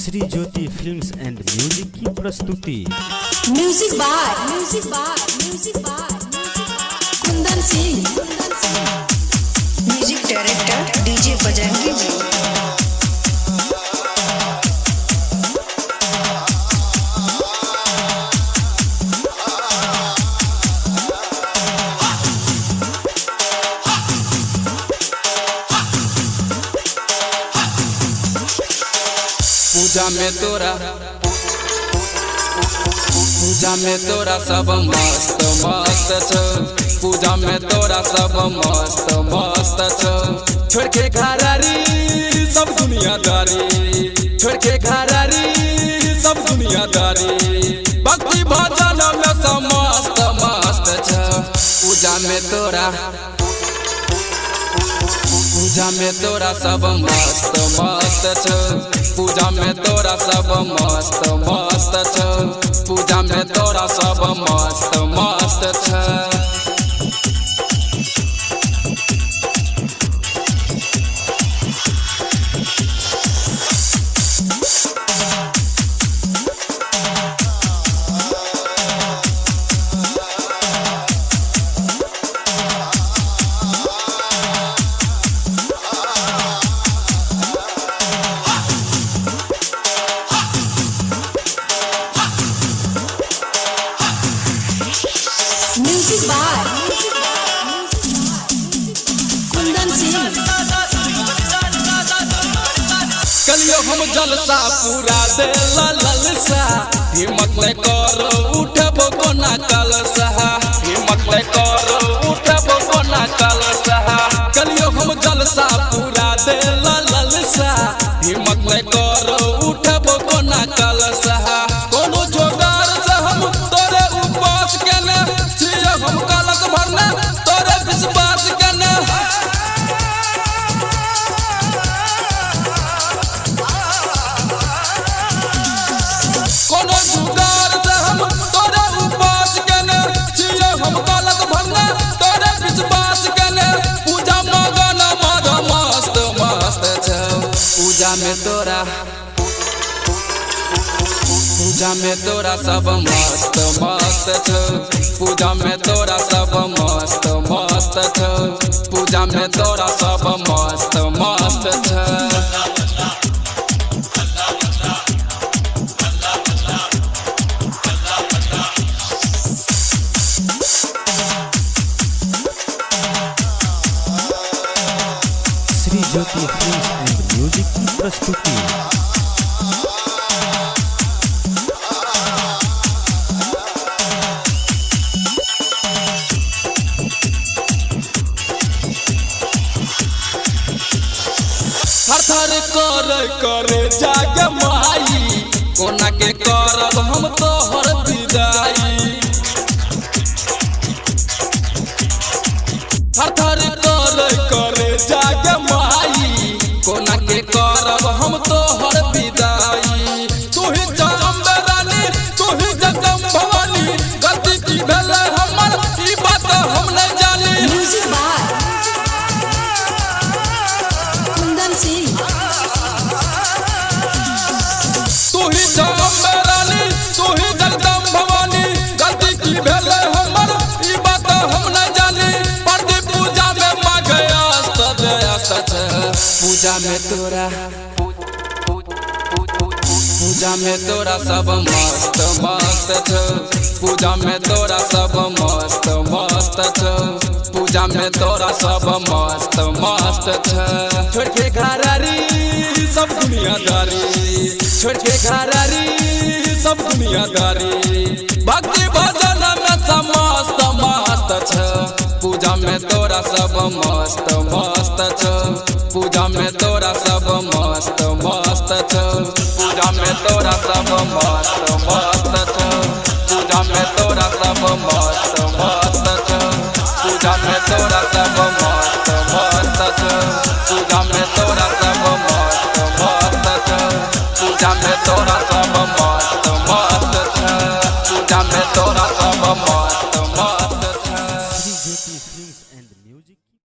Shri Jyoti films and music की प्रस्तुति। Music by Kundan Singh, music director DJ Bajrangi ji. पूजा में तोरा सब मस्त मस्त छ। पूजा में तोरा सब मस्त मस्त छ। छोड़ के घरारी सब दुनियादारी, छोड़ के घरारी सब दुनियादारी। भक्ति भजन में सब मस्त मस्त छ। पूजा में तोरा सब मस्त मस्त छ। पूजा में तोरा सब मस्त मस्त छ। पूजा में तोरा सब मस्त मस्त छ। Music by Kundan Singh. कलियो हम जलसा पूरा दे ललसा। हिम्मत नहीं करो उठबो कोना कलसा। हिम्मत नहीं करो उठबो कोना कलसा। कलियो हम जलसा पूरा दे ललसा। हिम्मत नहीं करो उठबो कोना कलसा। कोनो जोगार से हम तोरे उपास के न छियो हम कलश भरना तोरे विश्वास के न। कोनो जुगार से हम तोरे उपास के न छियो हम कलश भरना तोरे विश्वास के न। पूजा मगन मद मस्त मस्त छ। पूजा में तोरा सब मस्त मस्त छ। पूजा में तोरा सब मस्त मस्त छ। पूजा में तोरा सब मस्त मस्त छ। Shri Jyoti films and music की प्रस्तुति। थर कर जाग माई कोना के करब हम तोहर विदाई। थर कर जाग माई कोना के करब हम तोहर विदाई। तू ही जगदम्बा रानी, तू ही जगदम भवानी। गलती की भेलै हमर ई बात हम नहीं जानी। Music by Kundan Singh. तू ही जगदम्बा रानी, तू ही जगदम भवानी। गलती की भेलै हमर ई बात हम नहीं जानी। प्रदीप पूजा में मांगे अस्त दे अस्त छ। पूजा में तोरा सब मस्त मस्त छ। पूजा में तोरा सब मस्त मस्त छ। पूजा में तोरा सब मस्त मस्त छ। छोड़ के घरारी सब दुनियादारी, छोड़ के घरारी सब दुनियादारी। भक्ति भजन में सब मस्त मस्त छ। पूजा में तोरा सब मस्त मस्त छ। पूजा में तोरा सब मस्त मस्त छ। पूजा में तोरा सब मस्त मस्त